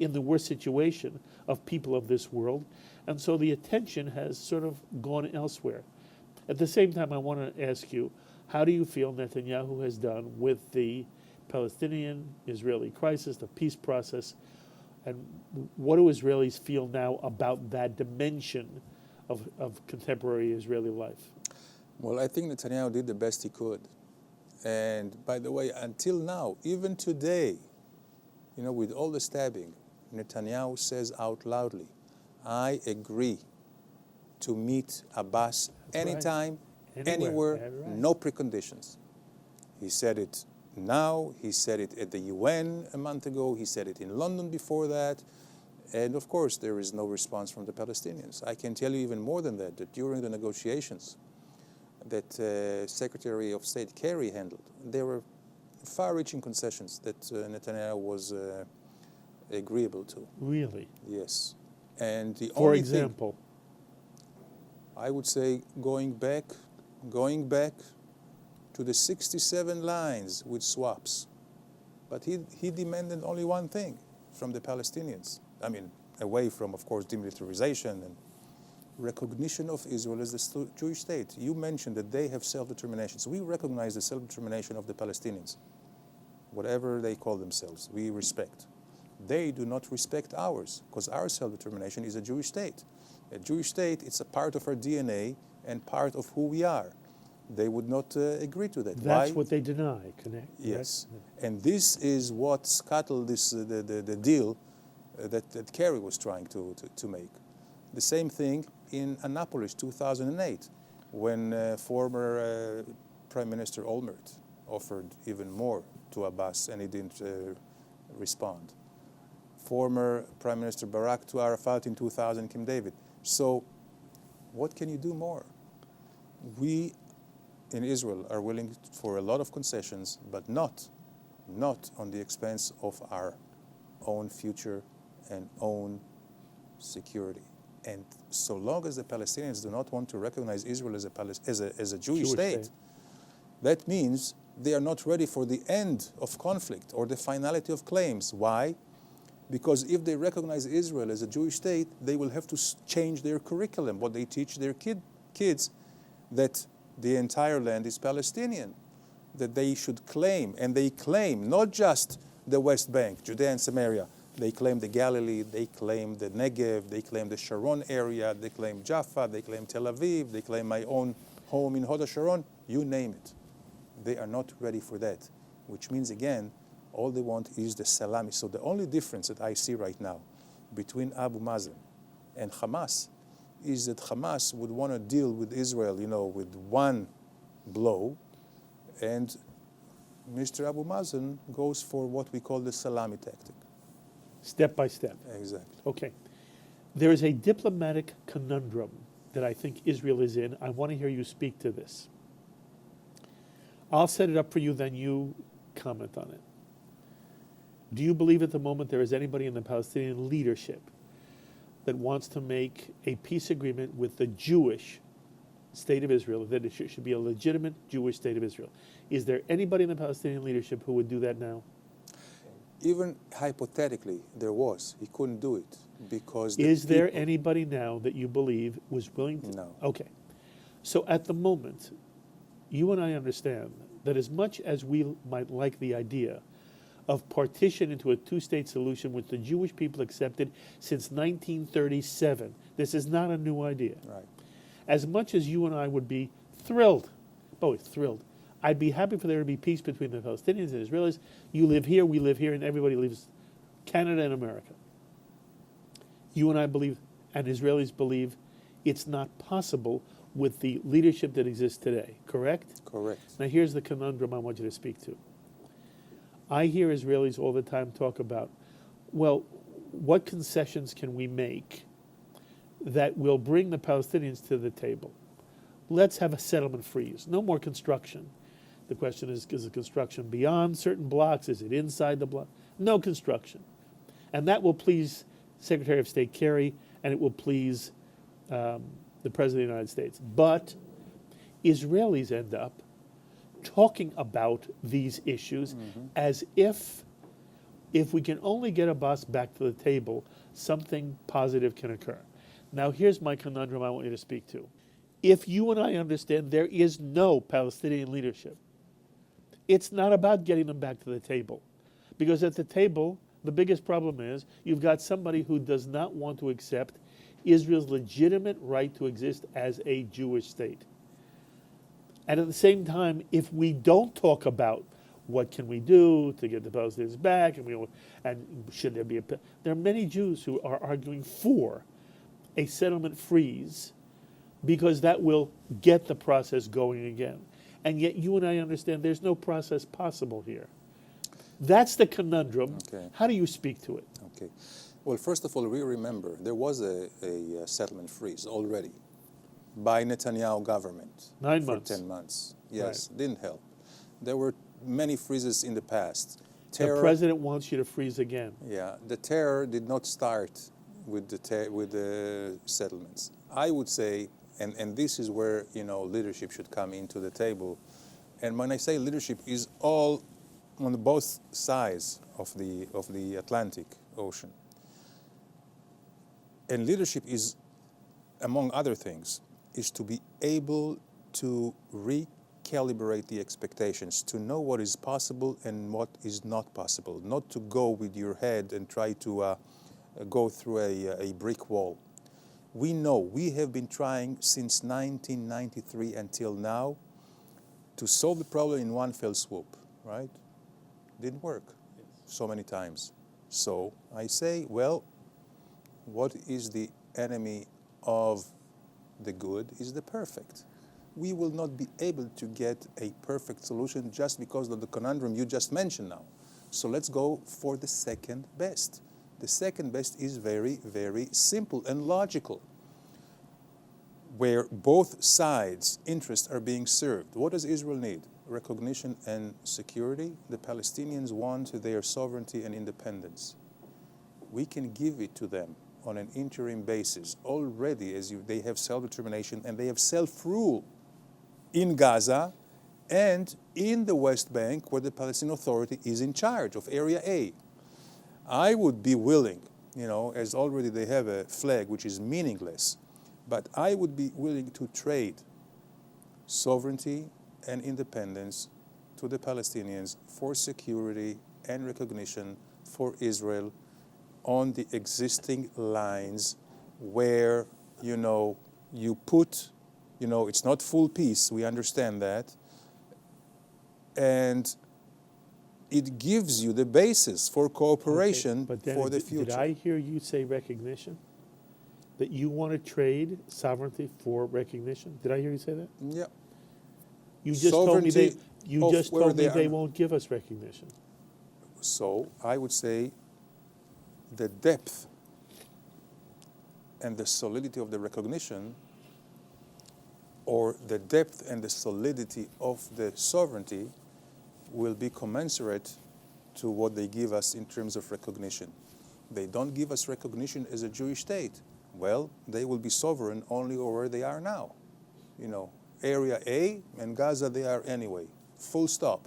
in the worst situation of people of this world. And so the attention has sort of gone elsewhere. At the same time, I want to ask you, how do you feel Netanyahu has done with the Palestinian-Israeli crisis, the peace process, and what do Israelis feel now about that dimension of contemporary Israeli life? Well, I think Netanyahu did the best he could. And by the way, until now, even today, with all the stabbing, Netanyahu says out loudly, I agree to meet Abbas anytime, anywhere, no preconditions. He said it now, he said it at the UN a month ago, he said it in London before that, and of course there is no response from the Palestinians. I can tell you even more than that during the negotiations that Secretary of State Kerry handled, there were far-reaching concessions that Netanyahu was agreeable to. Really? Yes. And the For only example? thing, I would say going back to the 67 lines with swaps. But he demanded only one thing from the Palestinians. I mean, away from, of course, demilitarization and recognition of Israel as the Jewish state. You mentioned that they have self-determination. So we recognize the self-determination of the Palestinians. Whatever they call themselves, we respect. They do not respect ours, because our self-determination is a Jewish state. A Jewish state, it's a part of our DNA and part of who we are. They would not agree to that. That's Why? what they deny, correct? Yes. And this is what scuttled the deal that Kerry was trying to make. The same thing in Annapolis, 2008, when former Prime Minister Olmert offered even more to Abbas and he didn't respond. Former Prime Minister Barak to Arafat in 2000, Camp David. So what can you do more? We in Israel are willing for a lot of concessions, but not on the expense of our own future and own security. And so long as the Palestinians do not want to recognize Israel as a Jewish state, that means they are not ready for the end of conflict or the finality of claims. Why? Because if they recognize Israel as a Jewish state, they will have to change their curriculum, what they teach their kids, that the entire land is Palestinian, that they should claim, and they claim not just the West Bank, Judea and Samaria. They claim the Galilee, they claim the Negev, they claim the Sharon area, they claim Jaffa, they claim Tel Aviv, they claim my own home in Hod HaSharon, you name it. They are not ready for that, which means, again, all they want is the salami. So the only difference that I see right now between Abu Mazen and Hamas is that Hamas would want to deal with Israel, with one blow, and Mr. Abu Mazen goes for what we call the salami tactic. Step by step. Exactly. Okay. There is a diplomatic conundrum that I think Israel is in. I want to hear you speak to this. I'll set it up for you, then you comment on it. Do you believe at the moment there is anybody in the Palestinian leadership that wants to make a peace agreement with the Jewish state of Israel, that it should be a legitimate Jewish state of Israel? Is there anybody in the Palestinian leadership who would do that now? Even hypothetically, there was. He couldn't do it because... Is there anybody now that you believe was willing to? No. Okay. So at the moment, you and I understand that as much as we might like the idea of partition into a two-state solution, which the Jewish people accepted since 1937, this is not a new idea. Right. As much as you and I would be thrilled, thrilled, I'd be happy for there to be peace between the Palestinians and Israelis. You live here, we live here, and everybody lives Canada and America. You and I believe, and Israelis believe, it's not possible with the leadership that exists today, correct? Correct. Now here's the conundrum I want you to speak to. I hear Israelis all the time talk about, well, what concessions can we make that will bring the Palestinians to the table? Let's have a settlement freeze, no more construction. The question is the construction beyond certain blocks? Is it inside the block? No construction. And that will please Secretary of State Kerry, and it will please the President of the United States. But Israelis end up talking about these issues as if we can only get Abbas back to the table, something positive can occur. Now here's my conundrum I want you to speak to. If you and I understand there is no Palestinian leadership, it's not about getting them back to the table. Because at the table, the biggest problem is you've got somebody who does not want to accept Israel's legitimate right to exist as a Jewish state. And at the same time, if we don't talk about what can we do to get the Palestinians back, and should there be there are many Jews who are arguing for a settlement freeze because that will get the process going again. And yet you and I understand there's no process possible here. That's the conundrum. Okay. How do you speak to it? Okay. Well, first of all, we remember there was a settlement freeze already by Netanyahu government 9 for months. 10 months. Yes, Right. didn't help. There were many freezes in the past. The president wants you to freeze again. Yeah, the terror did not start with the settlements. I would say, and this is where leadership should come into the table. And when I say leadership, is all on both sides of the Atlantic Ocean. And leadership is, among other things, is to be able to recalibrate the expectations, to know what is possible and what is not possible, not to go with your head and try to go through a brick wall. We know, we have been trying since 1993 until now to solve the problem in one fell swoop, right? Didn't work so many times. So I say, well, what is the enemy of the good is the perfect. We will not be able to get a perfect solution just because of the conundrum you just mentioned now. So let's go for the second best. The second best is very, very simple and logical, where both sides' interests are being served. What does Israel need? Recognition and security. The Palestinians want their sovereignty and independence. We can give it to them on an interim basis. Already, they have self-determination and they have self-rule in Gaza and in the West Bank, where the Palestinian Authority is in charge of Area A. I would be willing, as already they have a flag which is meaningless, but I would be willing to trade sovereignty and independence to the Palestinians for security and recognition for Israel on the existing lines where, you put, it's not full peace, we understand that, and it gives you the basis for cooperation for the future. Did I hear you say recognition? that you want to trade sovereignty for recognition. Did I hear you say that? Yeah. You just told me they. Sovereignty You of just where told me they they are. won't give us recognition. So I would say the depth and the solidity of the recognition, or the depth and the solidity of the sovereignty, will be commensurate to what they give us in terms of recognition. They don't give us recognition as a Jewish state. Well, they will be sovereign only where they are now. You know, Area A and Gaza, they are anyway. Full stop.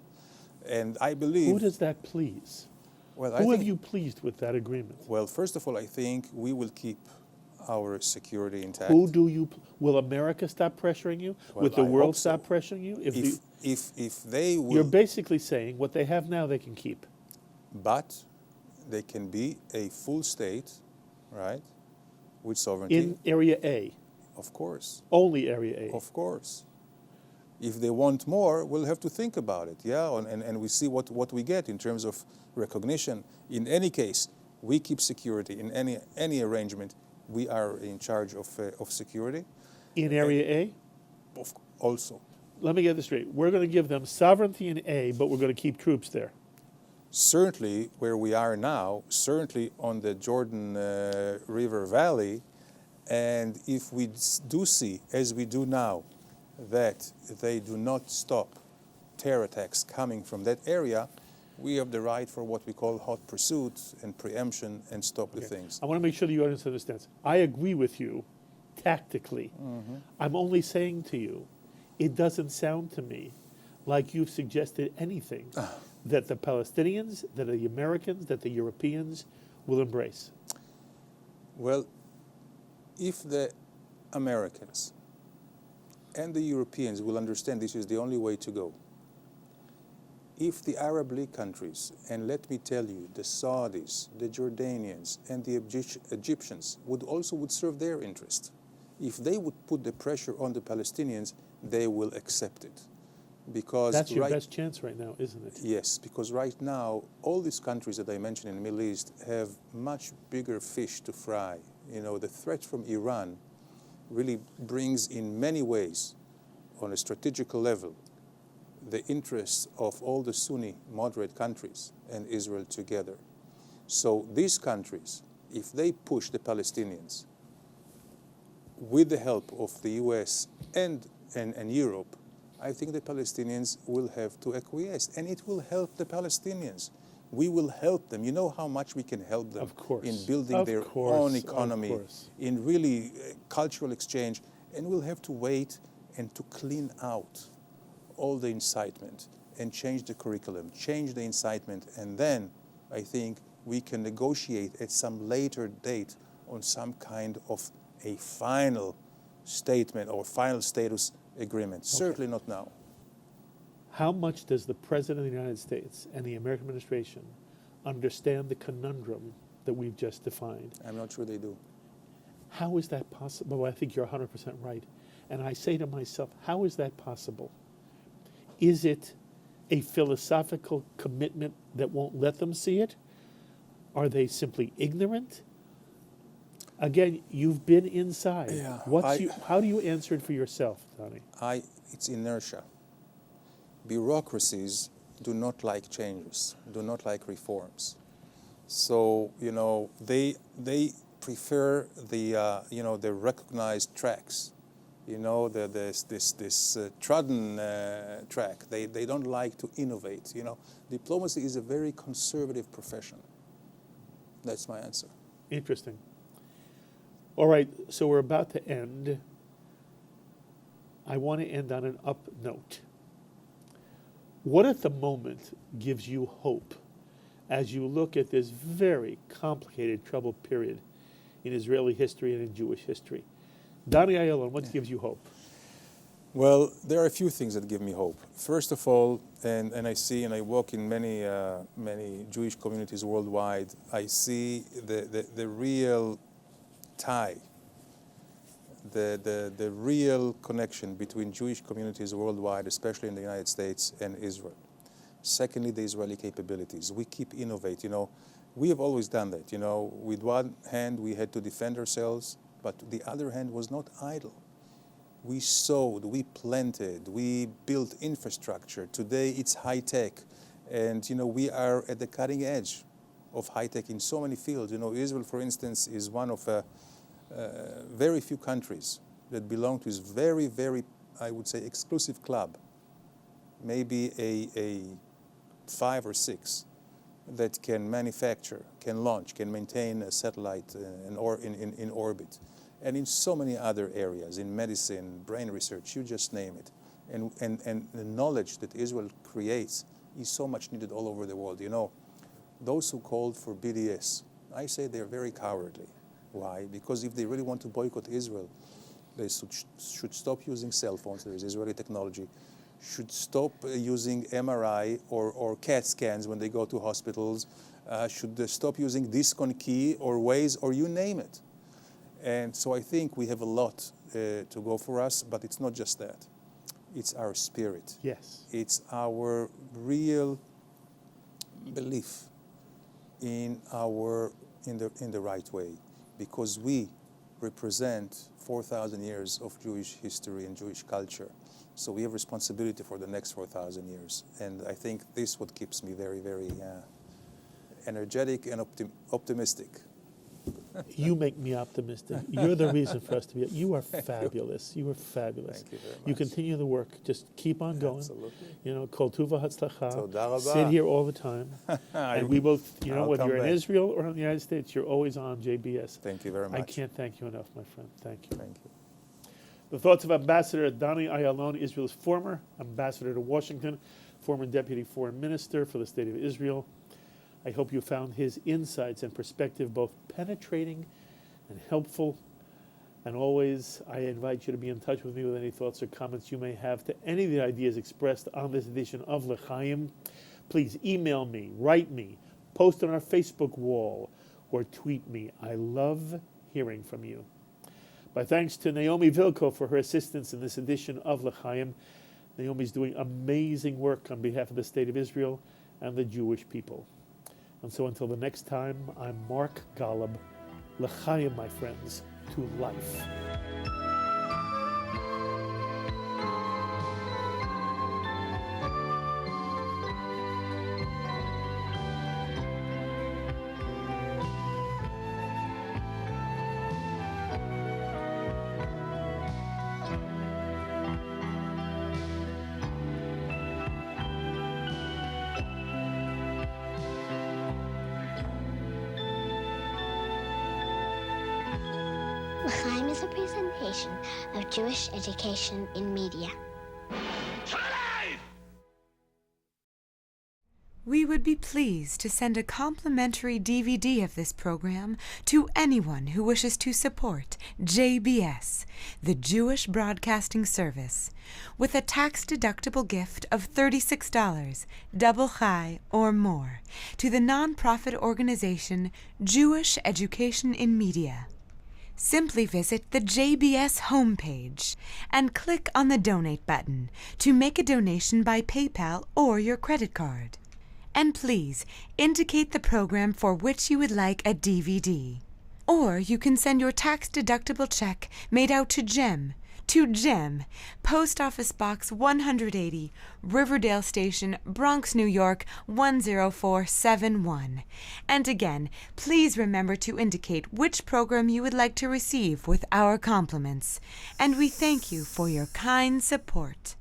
And I believe... Who does that please? Well, Who I have think, you pleased with that agreement? well, first of all, I think we will keep our security intact. Who do you? Will America stop pressuring you? Well, Will the I world hope so. stop pressuring you? If they will... You're basically saying what they have now they can keep. But they can be a full state, right, with sovereignty. In Area A, Of course. only Area A. Of course. If they want more, we'll have to think about it, yeah, and we see what we get in terms of recognition. In any case, we keep security. In any arrangement, we are in charge of security. In Area A? Also, Let me get this straight. We're going to give them sovereignty in A, but we're going to keep troops there. certainly where we are now, certainly on the Jordan River Valley, and if we do see, as we do now, that they do not stop terror attacks coming from that area, we have the right for what we call hot pursuit and preemption and stop the things. I want to make sure the audience understands. I agree with you tactically. I'm only saying to you, it doesn't sound to me like you've suggested anything that the Palestinians, that the Americans, that the Europeans will embrace. Well, if the Americans and the Europeans will understand this is the only way to go, if the Arab League countries, and let me tell you, the Saudis, the Jordanians, and the Egyptians would serve their interest. If they would put the pressure on the Palestinians, they will accept it. Because That's your best chance right now, isn't it? Yes, because right now, all these countries that I mentioned in the Middle East have much bigger fish to fry. You know, the threat from Iran really brings in many ways, on a strategical level, the interests of all the Sunni moderate countries and Israel together. So these countries, if they push the Palestinians with the help of the US and Europe, I think the Palestinians will have to acquiesce, and it will help the Palestinians. We will help them. You know how much we can help them in building their own economy, in really cultural exchange, and we'll have to wait and to clean out all the incitement and change the curriculum, change the incitement, and then I think we can negotiate at some later date on some kind of a final statement or final status agreement. Certainly not now. How much does the President of the United States and the American administration understand the conundrum that we've just defined? I'm not sure they do. How is that possible? Well, I think you're 100% right. And I say to myself, how is that possible? Is it a philosophical commitment that won't let them see it? Are they simply ignorant? Again, you've been inside. Yeah, how do you answer it for yourself, Tony? It's inertia. Bureaucracies do not like changes, do not like reforms. So, you know, they prefer the recognized tracks. You know, this trodden track. They don't like to innovate. You know, diplomacy is a very conservative profession. That's my answer. Interesting. All right, so we're about to end. I want to end on an up note. What at the moment gives you hope as you look at this very complicated, troubled period in Israeli history and in Jewish history? Donnie Ayalon, what gives you hope? Well, there are a few things that give me hope. First of all, and I see, and I walk in many Jewish communities worldwide, I see the real tie, the real connection between Jewish communities worldwide, especially in the United States and Israel. Secondly, the Israeli capabilities. We keep innovating. You know, we have always done that. You know, with one hand, we had to defend ourselves But the other hand was not idle. We sowed, we planted, we built infrastructure. Today it's high tech. And, we are at the cutting edge of high tech in so many fields. Israel, for instance, is one of very few countries that belong to this very, very, I would say, exclusive club. Maybe a 5 or 6 that can manufacture, can launch, can maintain a satellite in orbit. And in so many other areas, in medicine, brain research, you just name it. And the knowledge that Israel creates is so much needed all over the world. Those who called for BDS, I say they're very cowardly. Why? Because if they really want to boycott Israel, they should stop using cell phones. There is Israeli technology. Should stop using MRI or CAT scans when they go to hospitals. Should stop using disk on key or Waze or you name it. And so I think we have a lot to go for us, but it's not just that. It's our spirit. Yes. It's our real belief in the right way, because we represent 4,000 years of Jewish history and Jewish culture. So we have responsibility for the next 4,000 years. And I think this is what keeps me very, very energetic and optimistic. You make me optimistic. You're the reason for us to be. You are fabulous. You are fabulous. Thank you very much. You continue the work. Just keep on going. Absolutely. Kol tuva hatzlacha. Toda rabba. Sit here all the time. And we both, I'll whether come you're in back. Israel or in the United States, you're always on JBS. Thank you very much. I can't thank you enough, my friend. Thank you. Thank you. The thoughts of Ambassador Dani Ayalon, Israel's former ambassador to Washington, former deputy foreign minister for the State of Israel. I hope you found his insights and perspective both penetrating and helpful. And always, I invite you to be in touch with me with any thoughts or comments you may have to any of the ideas expressed on this edition of L'Chaim. Please email me, write me, post on our Facebook wall, or tweet me. I love hearing from you. My thanks to Naomi Vilko for her assistance in this edition of L'Chaim. Naomi's doing amazing work on behalf of the State of Israel and the Jewish people. And so until the next time, I'm Mark Golub. L'Chaim, my friends, to life. L'Chaim is a presentation of Jewish education in media. We would be pleased to send a complimentary DVD of this program to anyone who wishes to support JBS, the Jewish Broadcasting Service, with a tax-deductible gift of $36, double chai or more, to the nonprofit organization Jewish Education in Media. Simply visit the JBS homepage and click on the Donate button to make a donation by PayPal or your credit card. And please indicate the program for which you would like a DVD. Or you can send your tax-deductible check made out to GEM, Post Office Box 180, Riverdale Station, Bronx, New York 10471. And again, please remember to indicate which program you would like to receive with our compliments. And we thank you for your kind support.